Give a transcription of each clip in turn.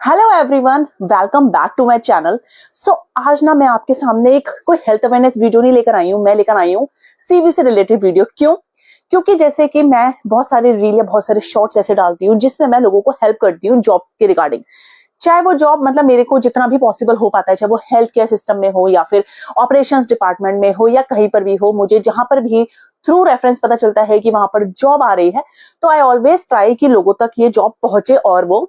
Hello everyone, welcome back to my channel. आज ना मैं आपके सामने एक कोई हेल्थ अवेयरनेस वीडियो नहीं लेकर आई हूँ, मैं लेकर आई हूँ सीवी से रिलेटेड वीडियो। क्यों? क्योंकि जैसे कि मैं बहुत सारे रील या बहुत सारे शॉर्ट्स ऐसे डालती हूँ जिसमें मैं लोगों को हेल्प करती हूँ जॉब के रिगार्डिंग। चाहे वो जॉब मतलब मेरे को जितना भी पॉसिबल हो पाता है, चाहे वो हेल्थ केयर सिस्टम में हो या फिर ऑपरेशंस डिपार्टमेंट में हो या कहीं पर भी हो, मुझे जहां पर भी थ्रू रेफरेंस पता चलता है कि वहां पर जॉब आ रही है तो आई ऑलवेज ट्राई कि लोगों तक ये जॉब पहुंचे और वो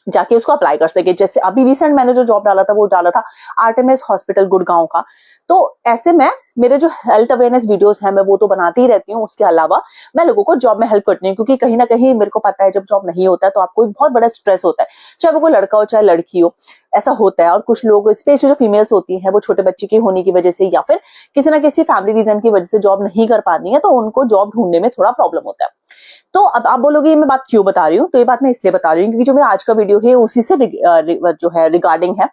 जाके उसको अप्लाई कर सके। जैसे अभी रिसेंट मैंने जो जॉब डाला था वो डाला था आर्टेमिस हॉस्पिटल गुड़गांव का। तो ऐसे में मेरे जो हेल्थ अवेयरनेस वीडियोस हैं मैं वो तो बनाती ही रहती हूँ, उसके अलावा मैं लोगों को जॉब में हेल्प करती हूँ। क्योंकि कहीं ना कहीं मेरे को पता है जब जॉब नहीं होता है तो आपको एक बहुत बड़ा स्ट्रेस होता है, चाहे वो कोई लड़का हो चाहे लड़की हो, ऐसा होता है। और कुछ लोग स्पेशली जो फीमेल्स होती हैं वो छोटे बच्चे की होने की वजह से या फिर किसी ना किसी फैमिली रीजन की वजह से जॉब नहीं कर पाती है तो उनको जॉब ढूंढने में थोड़ा प्रॉब्लम होता है। तो अब आप बोलोगे ये मैं बात क्यों बता रही हूँ, तो ये बात मैं इसलिए बता रही हूँ क्योंकि जो मेरा आज का वीडियो है उसी से जो है रिगार्डिंग है।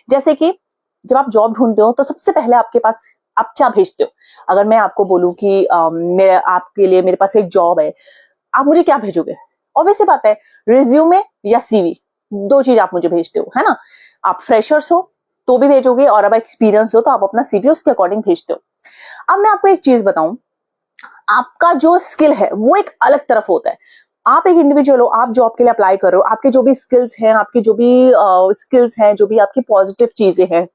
जैसे कि जब आप जॉब ढूंढते हो तो सबसे पहले आपके पास आप क्या भेजते हो। अगर मैं आपको बोलूं कि मैं आपके लिए मेरे पास एक जॉब है, आप मुझे क्या भेजोगे? ऑब्वियस सी बात है, रिज्यूमे या सीवी, दो चीज आप मुझे भेजते हो, है ना। आप फ्रेशर्स हो तो भी भेजोगे और अब एक्सपीरियंस हो तो आप अपना सीवी उसके अकॉर्डिंग भेजते हो। अब मैं आपको एक चीज बताऊं, आपका जो स्किल है वो एक अलग तरफ होता है। आप एक इंडिविजुअल हो, आप जॉब के लिए अप्लाई कर रहे हो, आपके जो भी स्किल्स हैं, आपकी जो भी स्किल्स हैं, जो भी आपकी पॉजिटिव चीजें हैं,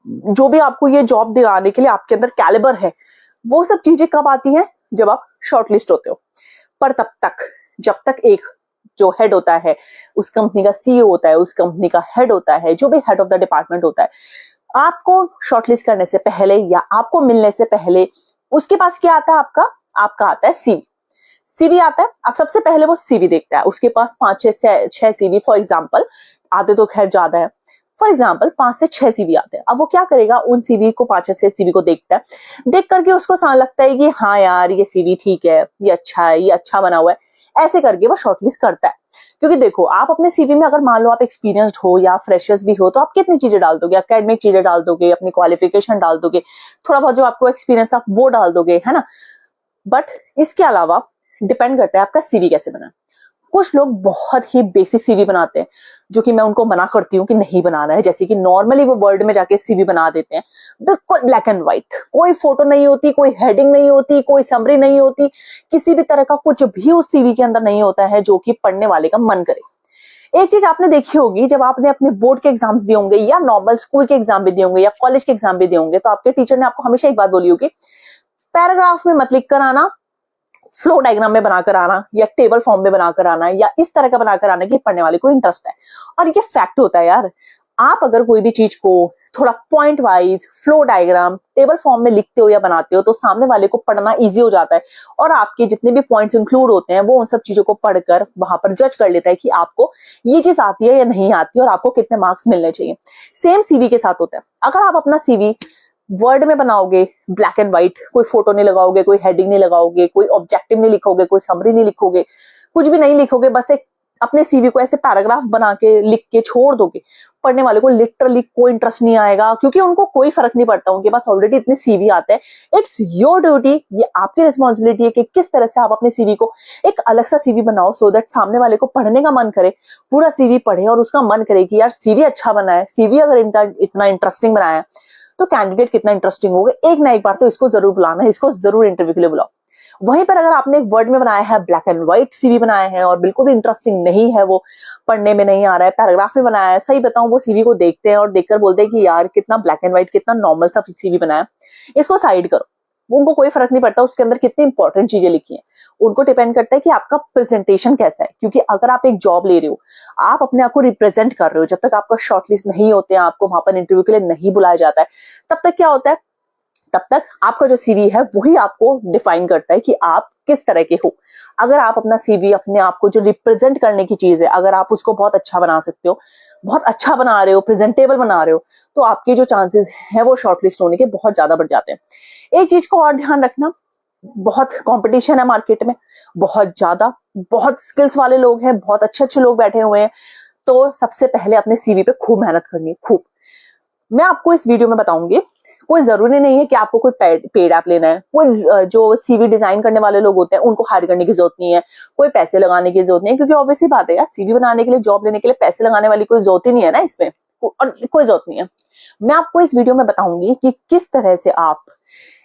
जो भी आपको ये जॉब दिलाने के लिए आपके अंदर कैलिबर है, वो सब चीजें कब आती हैं? जब आप शॉर्टलिस्ट होते हो। पर तब तक, जब तक एक जो हेड होता है, उस कंपनी का सीईओ होता है, उस कंपनी का हेड होता है, जो भी हेड ऑफ द डिपार्टमेंट होता है, आपको शॉर्टलिस्ट करने से पहले या आपको मिलने से पहले उसके पास क्या आता है? आपका आता है सीवी। सीवी आता है, अब सबसे पहले वो सीवी देखता है। उसके पास 5 6 सीवी फॉर एग्जाम्पल, आते तो खैर ज्यादा है, फॉर एग्जाम्पल 5 से 6 सीवी आते हैं। अब वो क्या करेगा, उन सीवी को 5 6 सीवी को देखता है, देख करके उसको लगता है कि हाँ यार ये सीवी ठीक है, ये अच्छा है, ये अच्छा बना हुआ है, ऐसे करके वो शॉर्टलिस्ट करता है। क्योंकि देखो, आप अपने सीवी में अगर मान लो आप एक्सपीरियंस्ड हो या फ्रेशर्स भी हो तो आप कितनी चीजें डाल दोगे? एकेडमिक चीजें डाल दोगे, अपनी क्वालिफिकेशन डाल दोगे, थोड़ा बहुत जो आपको एक्सपीरियंस आप वो डाल दोगे, है ना। बट इसके अलावा डिपेंड करता है आपका सीवी कैसे बना है। कुछ लोग बहुत ही बेसिक सीवी बनाते हैं, जो कि मैं उनको मना करती हूँ कि नहीं बनाना है। जैसे कि नॉर्मली वो वर्ड में जाके सीवी बना देते हैं, बिल्कुल ब्लैक एंड व्हाइट, कोई फोटो नहीं होती, कोई हेडिंग नहीं होती, कोई समरी नहीं होती, किसी भी तरह का कुछ भी उस सीवी के अंदर नहीं होता है जो कि पढ़ने वाले का मन करे। एक चीज आपने देखी होगी, जब आपने अपने बोर्ड के एग्जाम्स दिए होंगे या नॉर्मल स्कूल के एग्जाम भी दिए होंगे या कॉलेज के एग्जाम भी दिए होंगे, तो आपके टीचर ने आपको हमेशा एक बात बोली होगी, पैराग्राफ में मत लिख कर आना, फ्लो डायग्राम में बनाकर आना या टेबल फॉर्म में बनाकर आना या इस तरह का बनाकर आना कि पढ़ने वाले को इंटरेस्ट है। और ये फैक्ट होता है यार, आप अगर कोई भी चीज को थोड़ा point wise flow diagram table form में लिखते हो या बनाते हो तो सामने वाले को पढ़ना इजी हो जाता है और आपके जितने भी पॉइंट्स इंक्लूड होते हैं वो उन सब चीजों को पढ़कर वहां पर जज कर लेता है कि आपको ये चीज आती है या नहीं आती और आपको कितने मार्क्स मिलने चाहिए। सेम सीवी के साथ होता है। अगर आप अपना सीवी वर्ड में बनाओगे, ब्लैक एंड व्हाइट, कोई फोटो नहीं लगाओगे, कोई हेडिंग नहीं लगाओगे, कोई ऑब्जेक्टिव नहीं लिखोगे, कोई समरी नहीं लिखोगे, कुछ भी नहीं लिखोगे, बस एक अपने सीवी को ऐसे पैराग्राफ बना के लिख के छोड़ दोगे, पढ़ने वाले को लिटरली कोई इंटरेस्ट नहीं आएगा। क्योंकि उनको कोई फर्क नहीं पड़ता, उनके पास ऑलरेडी इतने सीवी आते हैं। इट्स योर ड्यूटी, ये आपकी रिस्पॉन्सिबिलिटी है कि किस तरह से आप अपने सीवी को एक अलग सा सीवी बनाओ सो दैट सामने वाले को पढ़ने का मन करे, पूरा सीवी पढ़े और उसका मन करे कि यार सीवी अच्छा बना है। सीवी अगर इतना इंटरेस्टिंग बनाया है तो कैंडिडेट कितना इंटरेस्टिंग होगा, एक ना एक बार तो इसको जरूर बुलाना है, इसको जरूर इंटरव्यू के लिए बुलाओ। वहीं पर अगर आपने एक वर्ड में बनाया है, ब्लैक एंड व्हाइट सीवी बनाया है और बिल्कुल भी इंटरेस्टिंग नहीं है, वो पढ़ने में नहीं आ रहा है, पैराग्राफ में बनाया है, सही बताऊं वो सीवी को देखते हैं और देखकर बोलते हैं कि यार कितना ब्लैक एंड व्हाइट, कितना नॉर्मल सा सीवी बनाया, इसको साइड करो। उनको कोई फर्क नहीं पड़ता उसके अंदर कितनी इंपॉर्टेंट चीजें लिखी हैं, उनको डिपेंड करता है कि आपका प्रेजेंटेशन कैसा है। क्योंकि अगर आप एक जॉब ले रहे हो, आप अपने आप को रिप्रेजेंट कर रहे हो, जब तक आपका शॉर्टलिस्ट नहीं होते हैं, आपको वहां पर इंटरव्यू के लिए नहीं बुलाया जाता है, तब तक क्या होता है, तब तक आपका जो सीवी है वही आपको डिफाइन करता है कि आप किस तरह के हो। अगर आप अपना सीवी अपने आप को जो रिप्रेजेंट करने की चीज है, अगर आप उसको बहुत अच्छा बना सकते हो, बहुत अच्छा बना रहे हो, प्रेजेंटेबल बना रहे हो, तो आपके जो चांसेस हैं वो शॉर्टलिस्ट होने के बहुत ज्यादा बढ़ जाते हैं। एक चीज को और ध्यान रखना, बहुत कंपटीशन है मार्केट में, बहुत ज्यादा, बहुत स्किल्स वाले लोग हैं, बहुत अच्छे अच्छे लोग बैठे हुए हैं। तो सबसे पहले अपने सीवी पे खूब मेहनत करनी है, खूब। मैं आपको इस वीडियो में बताऊंगी कोई जरूरी नहीं है कि आपको कोई पेड ऐप लेना है। कोई जो सीवी डिजाइन करने वाले लोग होते हैं उनको हायर करने की जरूरत नहीं है, कोई पैसे लगाने की जरूरत नहीं है, क्योंकि ऑब्वियसली बात है यार, सीवी बनाने के लिए, जॉब लेने के लिए पैसे लगाने वाली कोई जरूरत ही नहीं है ना इसमें, और कोई जरूरत नहीं है। मैं आपको इस वीडियो में बताऊंगी कि किस तरह से आप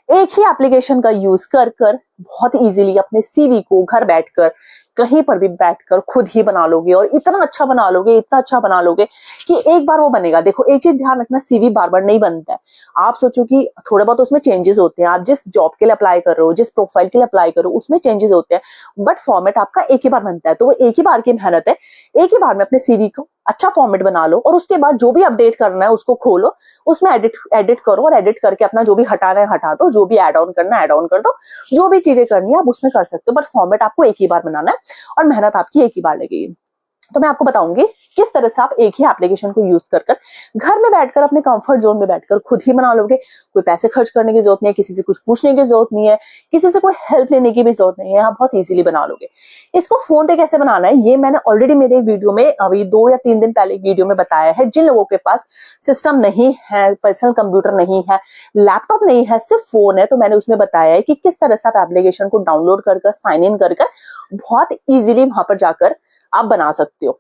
एक ही एप्लीकेशन का यूज कर कर बहुत इजीली अपने सीवी को घर बैठकर, कहीं पर भी बैठकर खुद ही बना लोगे, और इतना अच्छा बना लोगे, इतना अच्छा बना लोगे कि एक बार वो बनेगा। देखो एक चीज ध्यान रखना, सीवी बार बार नहीं बनता है। आप सोचो कि थोड़े बहुत उसमें चेंजेस होते हैं, आप जिस जॉब के लिए अप्लाई कर रहे हो, जिस प्रोफाइल के लिए अप्लाई कर रहे हो, उसमें चेंजेस होते हैं, बट फॉर्मेट आपका एक ही बार बनता है। तो वो एक ही बार की मेहनत है, एक ही बार में अपने सीवी को अच्छा फॉर्मेट बना लो, और उसके बाद जो भी अपडेट करना है उसको खोलो, उसमें एडिट करो, और एडिट करके अपना जो भी हटाना है हटा दो, जो भी ऐड ऑन करना है ऐड ऑन कर दो, जो भी चीजें करनी है आप उसमें कर सकते हो, बट फॉर्मेट आपको एक ही बार बनाना है और मेहनत आपकी एक ही बार लगेगी। तो मैं आपको बताऊंगी किस तरह से आप एक ही एप्लीकेशन को यूज कर घर में बैठकर, अपने कंफर्ट जोन में बैठकर खुद ही बना लोगे। कोई पैसे खर्च करने की जरूरत नहीं है, किसी से कुछ पूछने की जरूरत नहीं है, किसी से कोई हेल्प लेने की भी जरूरत नहीं है, आप बहुत इजीली बना लोगे। इसको फोन पे कैसे बनाना है ये मैंने ऑलरेडी मेरे वीडियो में अभी 2 या 3 दिन पहले वीडियो में बताया है। जिन लोगों के पास सिस्टम नहीं है, पर्सनल कंप्यूटर नहीं है, लैपटॉप नहीं है, सिर्फ फोन है, तो मैंने उसमें बताया है कि किस तरह से आप एप्लीकेशन को डाउनलोड कर साइन इन कर बहुत इजीली वहां पर जाकर आप बना सकते हो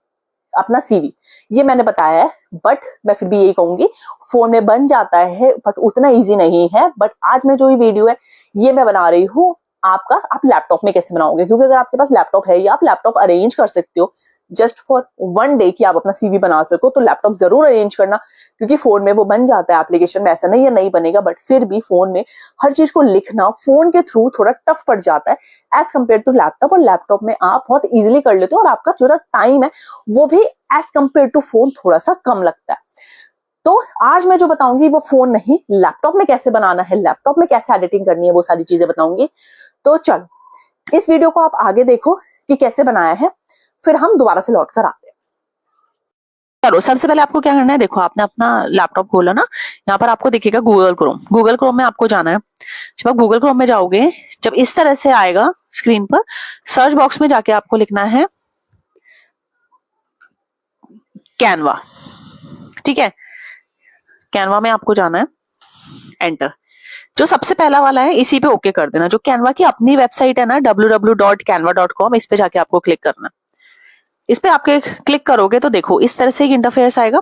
अपना सीवी। ये मैंने बताया है, बट मैं फिर भी यही कहूंगी, फोन में बन जाता है बट उतना इजी नहीं है। बट आज में जो ये वीडियो है ये मैं बना रही हूँ आप लैपटॉप में कैसे बनाओगे, क्योंकि अगर आपके पास लैपटॉप है या आप लैपटॉप अरेंज कर सकते हो जस्ट फॉर 1 डे कि आप अपना सीवी बना सको, तो लैपटॉप जरूर अरेंज करना, क्योंकि फोन में वो बन जाता है। एप्लीकेशन में ऐसा नहीं है नहीं बनेगा, बट फिर भी फोन में हर चीज को लिखना फोन के थ्रू थोड़ा टफ पड़ जाता है एज कम्पेयर टू लैपटॉप। और लैपटॉप में आप बहुत इजिली कर लेते हो, और आपका जो टाइम है वो भी एज कम्पेयर टू फोन थोड़ा सा कम लगता है। तो आज मैं जो बताऊंगी वो फोन नहीं, लैपटॉप में कैसे बनाना है, लैपटॉप में कैसे एडिटिंग करनी है, वो सारी चीजें बताऊंगी। तो चलो इस वीडियो को आप आगे देखो कि कैसे बनाया है, फिर हम दोबारा से लौट कर आते हैं। चलो सबसे पहले आपको क्या करना है, देखो आपने अपना लैपटॉप खोला ना, यहाँ पर आपको दिखेगा गूगल क्रोम। गूगल क्रोम में आपको जाना है। जब आप गूगल क्रोम में जाओगे, जब इस तरह से आएगा स्क्रीन पर, सर्च बॉक्स में जाके आपको लिखना है कैनवा। ठीक है, कैनवा में आपको जाना है, एंटर। जो सबसे पहला वाला है इसी पे ओके कर देना। जो कैनवा की अपनी वेबसाइट है ना www.canva.com, इस पे जाके आपको क्लिक करना। इस पे आपके क्लिक करोगे तो देखो इस तरह से एक इंटरफेस आएगा।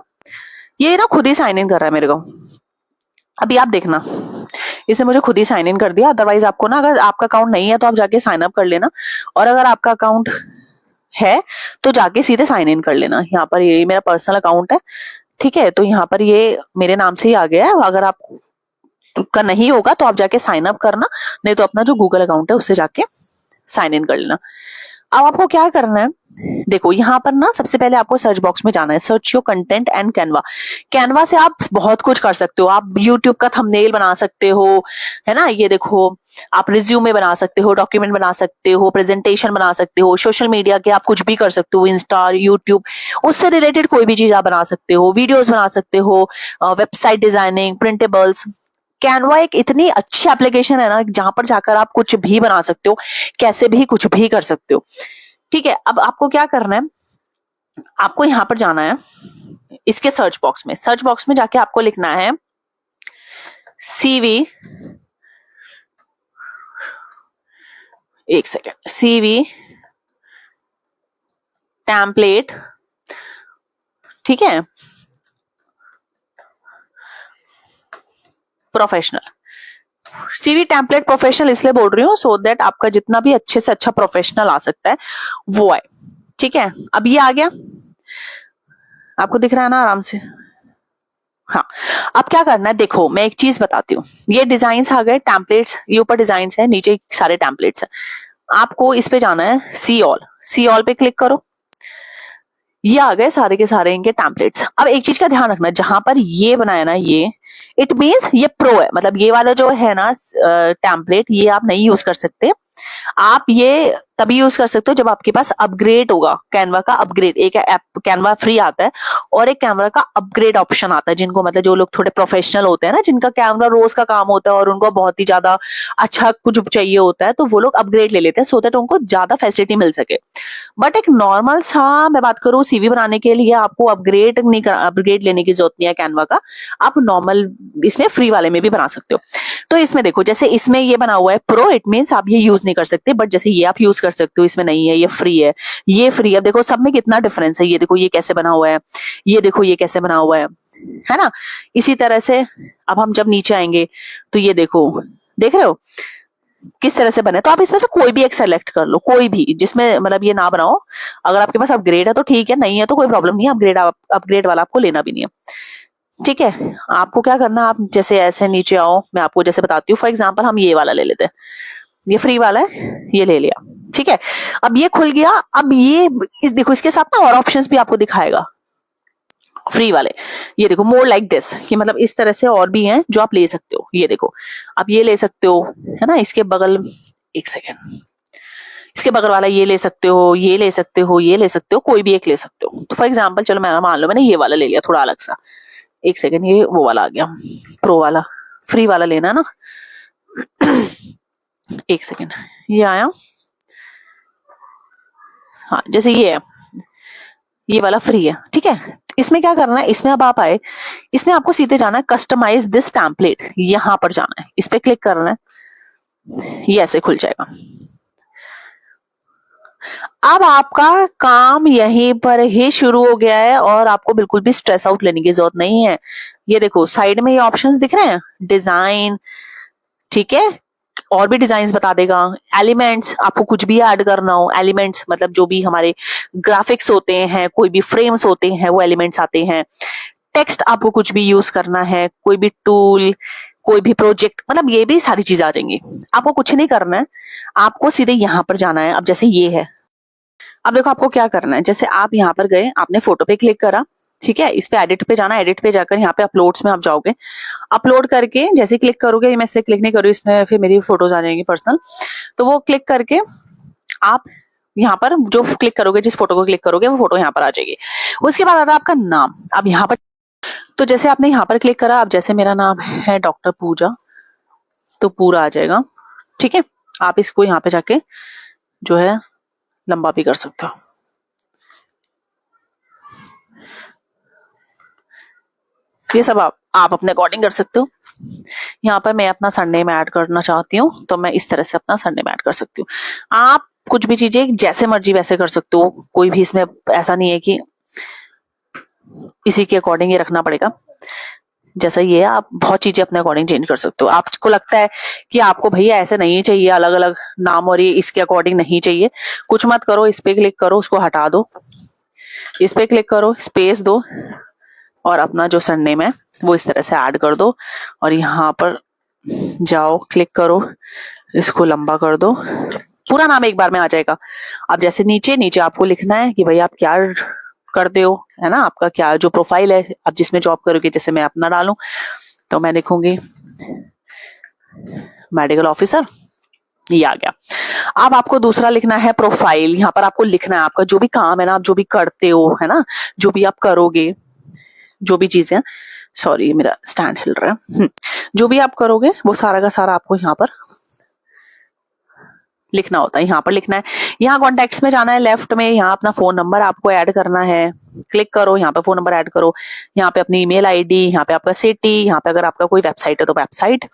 ये ना खुद ही साइन इन कर रहा है मेरे को। अभी आप देखना, इसे मुझे खुद ही साइन इन कर दिया। अदरवाइज आपको ना, अगर आपका अकाउंट नहीं है तो आप जाके साइन अप कर लेना, और अगर आपका अकाउंट है तो जाके सीधे साइन इन कर लेना। यहाँ पर ये मेरा पर्सनल अकाउंट है, ठीक है, तो यहाँ पर ये मेरे नाम से ही आ गया है। अगर आप का नहीं होगा तो आप जाके साइन अप करना, नहीं तो अपना जो गूगल अकाउंट है उससे जाके साइन इन कर लेना। अब आपको क्या करना है, देखो यहाँ पर ना सबसे पहले आपको सर्च बॉक्स में जाना है, search your content and Canva. Canva से आप बहुत कुछ कर सकते हो। आप यूट्यूब का थंबनेल बना सकते हो, है ना, ये देखो, आप रिज्यूमे बना सकते हो, डॉक्यूमेंट बना सकते हो, प्रेजेंटेशन बना सकते हो, सोशल मीडिया के आप कुछ भी कर सकते हो, इंस्टा, यूट्यूब, उससे रिलेटेड कोई भी चीज आप बना सकते हो, वीडियोज बना सकते हो, वेबसाइट डिजाइनिंग, प्रिंटेबल्स। कैनवा एक इतनी अच्छी एप्लीकेशन है ना, जहां पर जाकर आप कुछ भी बना सकते हो, कैसे भी कुछ भी कर सकते हो। ठीक है, अब आपको क्या करना है, आपको यहां पर जाना है इसके सर्च बॉक्स में। सर्च बॉक्स में जाके आपको लिखना है सीवी, एक सेकेंड, सीवी टेम्पलेट, ठीक है, प्रोफेशनल। सीवी टेम्पलेट प्रोफेशनल इसलिए बोल रही हूँ सो दैट आपका जितना भी अच्छे से अच्छा प्रोफेशनल आ सकता है वो आए। ठीक है, अब ये आ गया, आपको दिख रहा है ना आराम से। हाँ, अब क्या करना है, देखो मैं एक चीज बताती हूँ। ये डिजाइन्स आ गए, टेम्पलेट्स, ये ऊपर डिजाइन्स है, नीचे सारे टेम्पलेट्स है। आपको इस पे जाना है, सी ऑल पे क्लिक करो। ये आ गए सारे के सारे इनके टेम्पलेट्स। अब एक चीज का ध्यान रखना, जहां पर ये बनाया ना, ये इट मीन्स ये प्रो है, मतलब ये वाला जो है ना टेम्पलेट, ये आप नहीं यूज कर सकते। आप ये तभी यूज कर सकते हो जब आपके पास अपग्रेड होगा, कैनवा का अपग्रेड। एक ऐप कैनवा फ्री आता है और एक कैमरा का अपग्रेड ऑप्शन आता है, जिनको मतलब जो लोग थोड़े प्रोफेशनल होते हैं ना, जिनका कैमरा रोज का काम होता है और उनको बहुत ही ज्यादा अच्छा कुछ चाहिए होता है, तो वो लोग अपग्रेड ले लेते हैं सो दैट उनको ज्यादा फैसिलिटी मिल सके। बट एक नॉर्मल सा मैं बात करूं, सीवी बनाने के लिए आपको अपग्रेड लेने की जरूरत नहीं है कैनवा का। आप नॉर्मल इसमें फ्री वाले में भी बना सकते हो। तो इसमें देखो, जैसे इसमें ये बना हुआ है प्रो, इट मीन्स आप ये यूज नहीं कर सकते, बट जैसे ये आप यूज कर सकते हो, इसमें नहीं है, ये फ्री है, ये फ्री है। देखो सब में कितना डिफरेंस है, ये देखो ये कैसे बना हुआ है, ये देखो ये कैसे बना हुआ है ना। इसी तरह से अब हम जब नीचे आएंगे तो ये देखो, देख रहे हो किस तरह से बने। तो आप इसमें से कोई भी एक सेलेक्ट कर लो, कोई भी जिसमें मतलब ये ना बनाओ। अगर आपके पास अपग्रेड है तो ठीक है, नहीं है तो कोई प्रॉब्लम नहीं है, अपग्रेड वाला आपको लेना भी नहीं है। ठीक है, आपको क्या करना, आप जैसे ऐसे नीचे आओ, मैं आपको जैसे बताती हूँ। फॉर एग्जांपल हम ये वाला ले लेते हैं, ये फ्री वाला है, ये ले लिया। ठीक है, अब ये खुल गया। अब ये देखो इसके साथ ना और ऑप्शंस भी आपको दिखाएगा फ्री वाले। ये देखो मोर लाइक दिस, ये मतलब इस तरह से और भी हैं जो आप ले सकते हो। ये देखो आप ये ले सकते हो, है ना। इसके बगल, एक सेकेंड, इसके बगल वाला ये ले सकते हो, ये ले सकते हो, ये ले सकते हो, कोई भी एक ले सकते हो। तो फॉर एग्जाम्पल चलो मैं मान लो मैंने ये वाला ले लिया, थोड़ा अलग सा। एक सेकेंड, ये वो वाला आ गया, प्रो वाला, फ्री वाला लेना है ना। एक सेकेंड, ये आया, हाँ जैसे ये है, ये वाला फ्री है। ठीक है, इसमें क्या करना है, इसमें अब आप आए, इसमें आपको सीधे जाना है कस्टमाइज दिस टेम्पलेट, यहां पर जाना है, इस पे क्लिक करना है, ये ऐसे खुल जाएगा। अब आपका काम यहीं पर ही शुरू हो गया है और आपको बिल्कुल भी स्ट्रेस आउट लेने की जरूरत नहीं है। ये देखो साइड में ये ऑप्शंस दिख रहे हैं, डिजाइन, ठीक है, और भी डिजाइन बता देगा। एलिमेंट्स, आपको कुछ भी ऐड करना हो, एलिमेंट्स मतलब जो भी हमारे ग्राफिक्स होते हैं, कोई भी फ्रेम्स होते हैं, वो एलिमेंट्स आते हैं। टेक्स्ट आपको कुछ भी यूज करना है, कोई भी टूल, कोई भी प्रोजेक्ट, मतलब ये भी सारी चीजें आ जाएंगी। आपको कुछ नहीं करना है, आपको सीधे यहां पर जाना है। अब जैसे ये है, अब देखो आपको क्या करना है, जैसे आप यहाँ पर गए, आपने फोटो पे क्लिक करा, ठीक है, इस पे एडिट पे जाना, एडिट पे जाकर यहाँ पे अपलोड्स में आप जाओगे। अपलोड करके जैसे क्लिक करोगे, मैं इससे क्लिक नहीं कर रही हूँ, इसमें फिर मेरी फोटोज आ जाएंगी पर्सनल। तो वो क्लिक करके आप यहाँ पर जो क्लिक करोगे, जिस फोटो को क्लिक करोगे वो फोटो यहाँ पर आ जाएगी। उसके बाद आता है आपका नाम। अब यहाँ पर तो जैसे आपने यहाँ पर क्लिक करा, अब जैसे मेरा नाम है डॉक्टर पूजा, तो पूरा आ जाएगा। ठीक है, आप इसको यहाँ पे जाके जो है लंबा भी कर सकते हो। ये सब आप अपने अकॉर्डिंग कर सकते हो। यहाँ पर मैं अपना सरनेम ऐड करना चाहती हूँ, तो मैं इस तरह से अपना सरनेम ऐड कर सकती हूँ। आप कुछ भी चीजें जैसे मर्जी वैसे कर सकते हो, कोई भी इसमें ऐसा नहीं है कि इसी के अकॉर्डिंग ये रखना पड़ेगा। जैसा ये है, आप बहुत चीजें अपने अकॉर्डिंग चेंज कर सकते हो। आपको लगता है कि आपको भैया ऐसे नहीं चाहिए, अलग अलग नाम और ये इसके अकॉर्डिंग नहीं चाहिए, कुछ मत करो, इस पे क्लिक करो, उसको हटा दो, इस पे क्लिक करो, स्पेस दो और अपना जो सरनेम है वो इस तरह से ऐड कर दो और यहाँ पर जाओ, क्लिक करो, इसको लंबा कर दो, पूरा नाम एक बार में आ जाएगा। अब जैसे नीचे नीचे आपको लिखना है कि भाई आप क्या करते हो, है ना, आपका क्या जो प्रोफाइल है, आप जिसमें जॉब करोगे, जैसे मैं अपना डालूं तो मैं लिखूंगी मेडिकल ऑफिसर, ये आ गया। अब आपको दूसरा लिखना है प्रोफाइल। यहाँ पर आपको लिखना है आपका जो भी काम है ना, आप जो भी करते हो, है ना, जो भी आप करोगे, जो भी चीजें, सॉरी मेरा स्टैंड हिल रहा है, जो भी आप करोगे वो सारा का सारा आपको यहाँ पर लिखना होता है। यहाँ पर लिखना है, यहाँ कॉन्टेक्ट्स में जाना है, लेफ्ट में यहाँ अपना फोन नंबर आपको ऐड करना है, क्लिक करो, यहाँ पे फोन नंबर ऐड करो, यहाँ पे अपनी ईमेल आईडी, यहाँ पे आपका सिटी, यहाँ पे अगर आपका कोई वेबसाइट है तो वेबसाइट,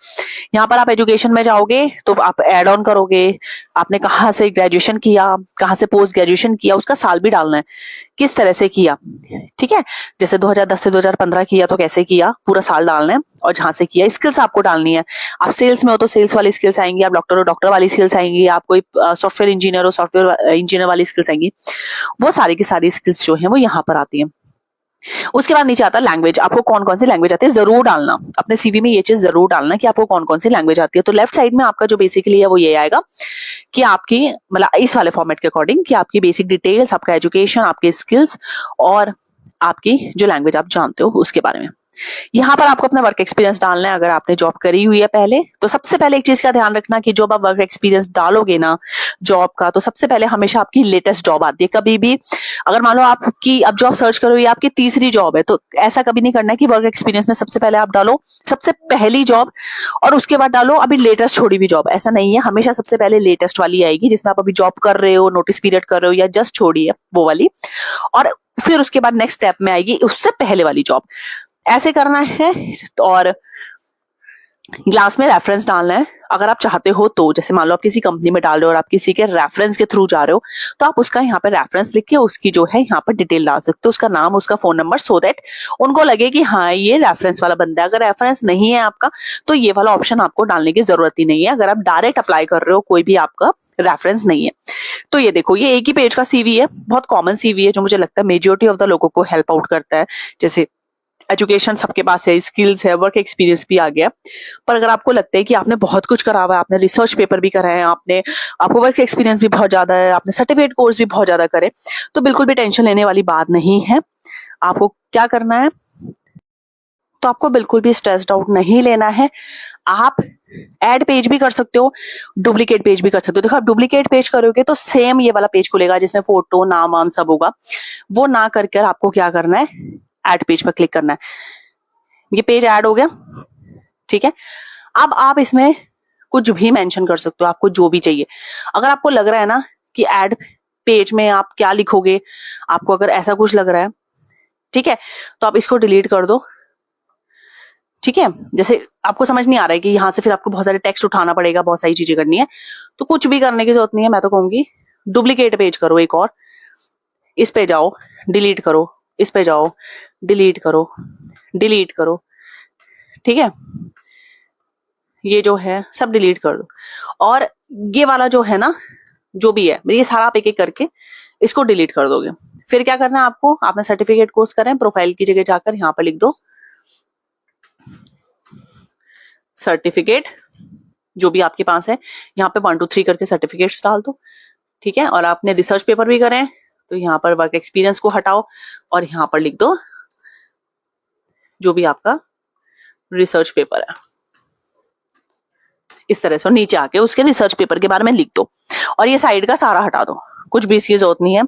यहाँ पर आप एजुकेशन में जाओगे तो आप ऐड ऑन करोगे, आपने कहाँ से ग्रेजुएशन किया, कहाँ से पोस्ट ग्रेजुएशन किया, उसका साल भी डालना है, किस तरह से किया। ठीक है, जैसे 2010 से 2015 किया तो कैसे किया, पूरा साल डालना है, और जहां से किया स्किल्स आपको डालनी है। आप सेल्स में हो तो सेल्स वाली स्किल्स आएंगी, आप डॉक्टर हो डॉक्टर वाली स्किल्स आएंगी, आप कोई सॉफ्टवेयर इंजीनियर हो सॉफ्टवेयर इंजीनियर वाली स्किल्स आएंगी। वो सारी की सारी स्किल्स जो है वो यहाँ पर आती है। उसके बाद नीचे आता है लैंग्वेज, आपको कौन कौन सी लैंग्वेज आती है जरूर डालना, अपने सीवी में ये चीज जरूर डालना कि आपको कौन कौन सी लैंग्वेज आती है। तो लेफ्ट साइड में आपका जो बेसिकली है वो ये आएगा कि आपकी मतलब इस वाले फॉर्मेट के अकॉर्डिंग कि आपकी बेसिक डिटेल्स, आपका एजुकेशन, आपके स्किल्स और आपकी जो लैंग्वेज आप जानते हो उसके बारे में। यहाँ पर आपको अपना वर्क एक्सपीरियंस डालना है। अगर आपने जॉब करी हुई है पहले, तो सबसे पहले एक चीज का ध्यान रखना कि जब आप वर्क एक्सपीरियंस डालोगे ना जॉब का, तो सबसे पहले हमेशा आपकी लेटेस्ट जॉब आती है। कभी भी अगर मान लो आपकी अब जॉब सर्च करो, ये आपकी तीसरी जॉब है, तो ऐसा कभी नहीं करना है कि वर्क एक्सपीरियंस में सबसे पहले आप डालो सबसे पहली जॉब और उसके बाद डालो अभी लेटेस्ट छोड़ी हुई जॉब। ऐसा नहीं है, हमेशा सबसे पहले लेटेस्ट वाली आएगी जिसमें आप अभी जॉब कर रहे हो, नोटिस पीरियड कर रहे हो या जस्ट छोड़ी है वो वाली, और फिर उसके बाद नेक्स्ट स्टेप में आएगी उससे पहले वाली जॉब। ऐसे करना है। और लास्ट में रेफरेंस डालना है। अगर आप चाहते हो तो, जैसे मान लो आप किसी कंपनी में डाल रहे हो और आप किसी के रेफरेंस के थ्रू जा रहे हो, तो आप उसका यहाँ पे रेफरेंस लिख के उसकी जो है यहाँ पर डिटेल डाल सकते हो, उसका नाम, उसका फोन नंबर, सो दैट उनको लगे कि हाँ ये रेफरेंस वाला बंदा है। अगर रेफरेंस नहीं है आपका, तो ये वाला ऑप्शन आपको डालने की जरूरत ही नहीं है, अगर आप डायरेक्ट अप्लाई कर रहे हो, कोई भी आपका रेफरेंस नहीं है। तो ये देखो, ये एक ही पेज का सीवी है, बहुत कॉमन सीवी है, जो मुझे लगता है मेजोरिटी ऑफ द लोगों को हेल्प आउट करता है। जैसे एजुकेशन सबके पास है, स्किल्स है, वर्क एक्सपीरियंस भी आ गया, पर अगर आपको लगता है कि आपने बहुत कुछ करा हुआ है, आपने रिसर्च पेपर भी करा है, आपको वर्क एक्सपीरियंस भी बहुत ज्यादा है, आपने सर्टिफिकेट कोर्स भी बहुत ज्यादा करे, तो बिल्कुल भी टेंशन लेने वाली बात नहीं है। आपको क्या करना है, तो आपको बिल्कुल भी स्ट्रेस्ड आउट नहीं लेना है। आप ऐड पेज भी कर सकते हो, डुप्लीकेट पेज भी कर सकते हो। देखो, आप डुप्लीकेट पेज करोगे तो सेम ये वाला पेज खुलेगा जिसमें फोटो, नाम वाम सब होगा। वो ना करके आपको क्या करना है, ऐड पेज पर क्लिक करना है। ये पेज ऐड हो गया, ठीक है। अब आप इसमें कुछ भी मेंशन कर सकते हो, आपको जो भी चाहिए। अगर आपको लग रहा है ना कि ऐड पेज में आप क्या लिखोगे, आपको अगर ऐसा कुछ लग रहा है, ठीक है, तो आप इसको डिलीट कर दो, ठीक है। जैसे आपको समझ नहीं आ रहा है कि यहाँ से फिर आपको बहुत सारे टेक्स्ट उठाना पड़ेगा, बहुत सारी चीजें करनी है, तो कुछ भी करने की जरूरत नहीं है। मैं तो कहूंगी डुप्लीकेट पेज करो एक और, इस पे जाओ, डिलीट करो, इस पे जाओ, डिलीट करो, डिलीट करो, ठीक है। ये जो है सब डिलीट कर दो, और ये वाला जो है ना, जो भी है, ये सारा आप एक एक करके इसको डिलीट कर दोगे। फिर क्या करना है आपको, आपने सर्टिफिकेट कोर्स करें, प्रोफाइल की जगह जाकर यहाँ पर लिख दो सर्टिफिकेट, जो भी आपके पास है, यहाँ पे 1 2 3 करके सर्टिफिकेट्स डाल दो, ठीक है। और आपने रिसर्च पेपर भी करें तो यहाँ पर वर्क एक्सपीरियंस को हटाओ और यहाँ पर लिख दो जो भी आपका रिसर्च पेपर है, इस तरह से। नीचे आके उसके रिसर्च पेपर के बारे में लिख दो, और ये साइड का सारा हटा दो, कुछ भी इसकी जरूरत नहीं है,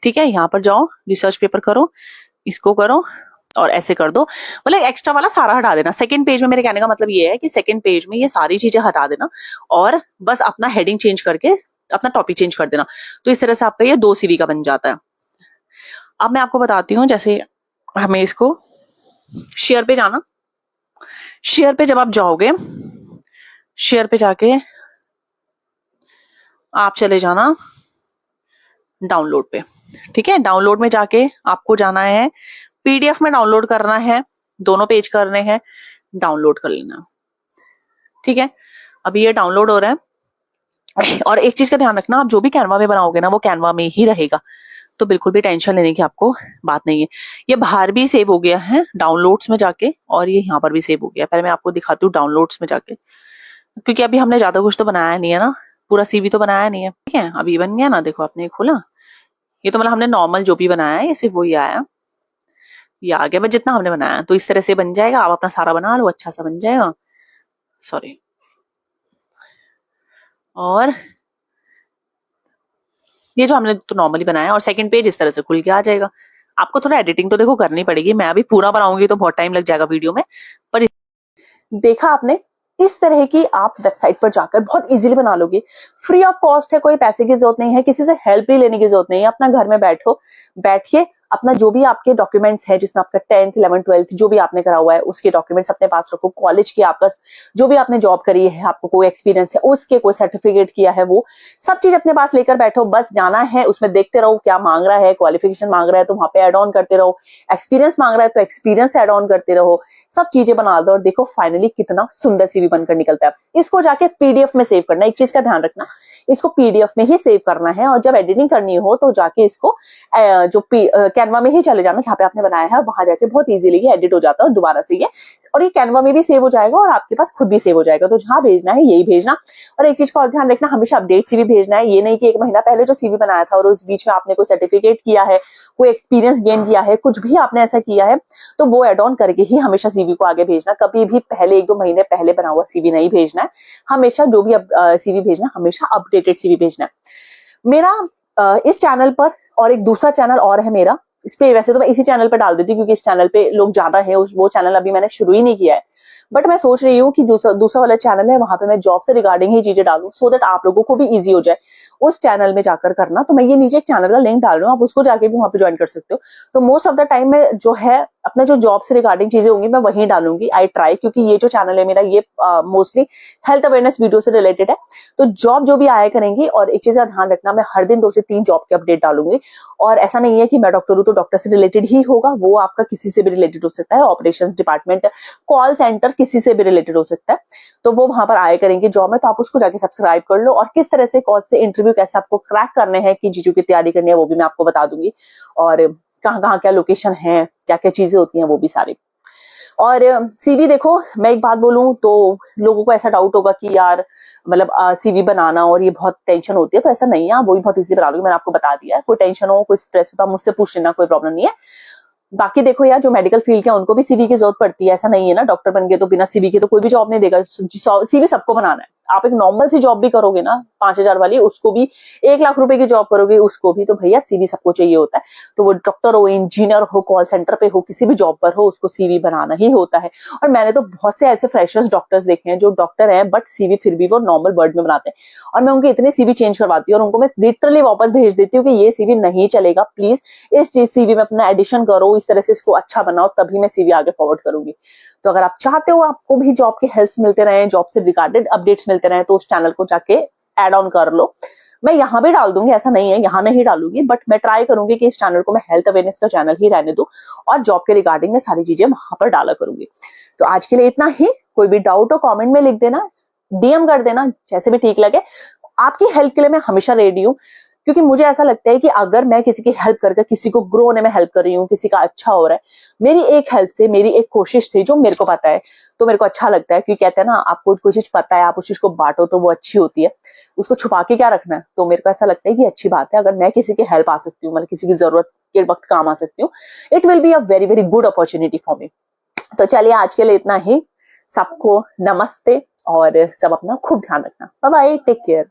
ठीक है। यहाँ पर जाओ, रिसर्च पेपर करो, इसको करो और ऐसे कर दो, मतलब एक्स्ट्रा वाला सारा हटा देना। सेकंड पेज में मेरे कहने का मतलब ये है कि सेकंड पेज में ये सारी चीजें हटा देना और बस अपना हेडिंग चेंज करके अपना टॉपिक चेंज कर देना। तो इस तरह से आपका ये 2 CV का बन जाता है। अब मैं आपको बताती हूँ, जैसे हमें इसको शेयर पे जाना, शेयर पे जब आप जाओगे, शेयर पे जाके आप चले जाना डाउनलोड पे, ठीक है। डाउनलोड में जाके आपको जाना है, PDF में डाउनलोड करना है, दोनों पेज करने हैं, डाउनलोड कर लेना, ठीक है। अभी ये डाउनलोड हो रहा है। और एक चीज का ध्यान रखना, आप जो भी कैनवा में बनाओगे ना वो कैनवा में ही रहेगा, तो बिल्कुल भी टेंशन लेने की आपको बात नहीं है। ये बाहर भी सेव हो गया है डाउनलोड्स में जाके, और ये यहाँ पर भी सेव हो गया। पहले मैं आपको दिखाती हूँ डाउनलोड्स में जाके, क्योंकि अभी हमने ज्यादा कुछ तो बनाया नहीं है ना, पूरा CV तो बनाया नहीं है, ठीक है। अभी बन गया ना, देखो आपने खोला, ये तो मतलब हमने नॉर्मल जो भी बनाया है ये सिर्फ वही आया, ये आ गया, बस जितना हमने बनाया। तो इस तरह से बन जाएगा, आप अपना सारा बना लो, अच्छा सा बन जाएगा, सॉरी। और ये जो हमने तो नॉर्मली बनाया, और सेकंड पेज इस तरह से खुल के आ जाएगा। आपको थोड़ा एडिटिंग तो देखो करनी पड़ेगी, मैं अभी पूरा बनाऊंगी तो बहुत टाइम लग जाएगा वीडियो में, पर देखा आपने, इस तरह की आप वेबसाइट पर जाकर बहुत इजीली बना लोगे। फ्री ऑफ कॉस्ट है, कोई पैसे की जरूरत नहीं है, किसी से हेल्प भी लेने की जरूरत नहीं है। अपना घर में बैठिए, अपना जो भी आपके डॉक्यूमेंट्स है, जिसमें आपका 10th 11th 12th जो भी आपने करा हुआ है उसके डॉक्यूमेंट्स अपने पास रखो, कॉलेज की आपका जो भी आपने जॉब करी है, आपको कोई एक्सपीरियंस है उसके, कोई सर्टिफिकेट किया है, वो सब चीज अपने पास लेकर बैठो। बस जाना है, उसमें देखते रहो क्या मांग रहा है, क्वालिफिकेशन मांग रहा है तो वहां पे एड ऑन करते रहो, एक्सपीरियंस मांग रहा है तो एक्सपीरियंस एड ऑन करते रहो, सब चीजें बना दो, और देखो फाइनली कितना सुंदर CV बनकर निकलता है। इसको जाके PDF में सेव करना, एक चीज का ध्यान रखना, इसको PDF में ही सेव करना है, और जब एडिटिंग करनी हो तो जाके इसको जो कैनवा में ही चले जाना जहाँ पे आपने बनाया है, वहां जाके बहुत इजीली ये एडिट हो जाता है और दोबारा से ये, और ये कैनवा में भी सेव हो जाएगा और आपके पास खुद भी सेव हो जाएगा। तो जहाँ भेजना है यही भेजना। और एक चीज का और ध्यान रखना, हमेशा अपडेट सीवी भेजना है। ये नहीं कि 1 महीना पहले जो सीवी बनाया था और उस बीच में आपने कोई सर्टिफिकेट किया है, कोई एक्सपीरियंस गेन किया है, कुछ भी आपने ऐसा किया है, तो वो एड ऑन करके ही हमेशा सीवी को आगे भेजना। कभी भी पहले 1-2 महीने पहले बना हुआ सीवी नहीं भेजना है। हमेशा जो भी सीवी भेजना, हमेशा अपडेटेड सीवी भेजना है। मेरा इस चैनल पर और एक दूसरा चैनल और है मेरा, इस पे वैसे तो मैं इसी चैनल पे डाल देती हूँ क्योंकि इस चैनल पे लोग ज्यादा है, वो चैनल अभी मैंने शुरू ही नहीं किया है। बट मैं सोच रही हूँ कि दूसरा वाला चैनल है, वहां पे मैं जॉब से रिगार्डिंग ही चीजें डालूं, सो दैट आप लोगों को भी इजी हो जाए उस चैनल में जाकर करना। तो मैं ये नीचे एक चैनल का लिंक डाल रही हूँ, आप उसको जाके भी वहां पे ज्वाइन कर सकते हो। तो मोस्ट ऑफ द टाइम में जो है अपना जो जॉब से रिगार्डिंग चीजें होंगी मैं वहीं डालूंगी, आई ट्राई, क्योंकि ये जो चैनल है मेरा ये मोस्टली हेल्थ अवेयरनेस वीडियो से रिलेटेड है। तो जॉब जो भी आया करेंगी, और एक चीज का ध्यान रखना, मैं हर दिन 2 से 3 जॉब के अपडेट डालूंगी। और ऐसा नहीं है कि मैं डॉक्टर हूँ तो डॉक्टर से रिलेटेड ही होगा, वो आपका किसी से भी रिलेटेड हो सकता है, ऑपरेशंस डिपार्टमेंट, कॉल सेंटर, किसी से भी रिलेटेड हो सकता है। तो वो वहां पर आया करेंगे जॉब में, तो आप उसको जाके सब्सक्राइब कर लो। और किस तरह से कौन से इंटरव्यू कैसे आपको क्रैक करने हैं, कि जीजू की तैयारी करनी है, वो भी मैं आपको बता दूंगी। और कहाँ कहाँ क्या लोकेशन है, क्या क्या चीजें होती हैं, वो भी सारी। और सीवी देखो, मैं एक बात बोलूं तो लोगों को ऐसा डाउट होगा कि यार मतलब सीवी बनाना और ये बहुत टेंशन होती है, तो ऐसा नहीं है, वो भी बहुत इजीली बना लूंगी। मैंने आपको बता दिया है, कोई टेंशन हो, कोई स्ट्रेस हो तो आप मुझसे पूछ लेना, कोई प्रॉब्लम नहीं है। बाकी देखो यार, जो मेडिकल फील्ड के उनको भी सीवी की जरूरत पड़ती है, ऐसा नहीं है ना डॉक्टर बन गए तो बिना सीवी के तो कोई भी जॉब नहीं देगा। सीवी सबको बनाना है। आप एक नॉर्मल सी जॉब भी करोगे ना 5,000 वाली, उसको भी 1 लाख रुपए की जॉब करोगे उसको भी, तो भैया सीवी सबको चाहिए होता है। तो वो डॉक्टर हो, इंजीनियर हो, कॉल सेंटर पे हो, किसी भी जॉब पर हो, उसको सीवी बनाना ही होता है। और मैंने तो बहुत से ऐसे फ्रेशर्स डॉक्टर्स देखे हैं जो डॉक्टर हैं बट सीवी फिर भी वो नॉर्मल वर्ड में बनाते हैं, और मैं उनके इतने सीवी चेंज करवाती हूँ और उनको मैं लिटरली वापस भेज देती हूँ कि ये सीवी नहीं चलेगा, प्लीज इस सीवी में अपना एडिशन करो, इस तरह से इसको अच्छा बनाओ, तभी मैं सीवी आगे फॉरवर्ड करूंगी। तो अगर आप चाहते हो आपको भी जॉब के हेल्प मिलते रहे, जॉब से रिगार्डेड अपडेट्स मिलते रहे, तो उस चैनल को जाके ऐड ऑन कर लो। मैं यहाँ भी डाल दूंगी, ऐसा नहीं है यहाँ नहीं डालूंगी, बट मैं ट्राई करूंगी कि इस चैनल को मैं हेल्थ अवेयरनेस का चैनल ही रहने दूं और जॉब के रिगार्डिंग में सारी चीजें वहां पर डाला करूंगी। तो आज के लिए इतना ही। कोई भी डाउट हो कमेंट में लिख देना, डीएम कर देना, जैसे भी ठीक लगे। आपकी हेल्प के लिए मैं हमेशा रेडी हूँ, क्योंकि मुझे ऐसा लगता है कि अगर मैं किसी की हेल्प करके किसी को ग्रो होने में हेल्प कर रही हूँ, किसी का अच्छा हो रहा है, मेरी एक हेल्प से, मेरी एक कोशिश थी जो मेरे को पता है, तो मेरे को अच्छा लगता है। क्योंकि कहते हैं ना, आपको कोई चीज पता है, आप उस चीज को बांटो तो वो अच्छी होती है, उसको छुपा के क्या रखना है। तो मेरे को ऐसा लगता है कि अच्छी बात है, अगर मैं किसी की हेल्प आ सकती हूँ, मतलब किसी की जरूरत के वक्त काम आ सकती हूँ, it will be a very very good opportunity for me. तो चलिए आज के लिए इतना ही। सबको नमस्ते, और सब अपना खूब ध्यान रखना। Bye bye, take care.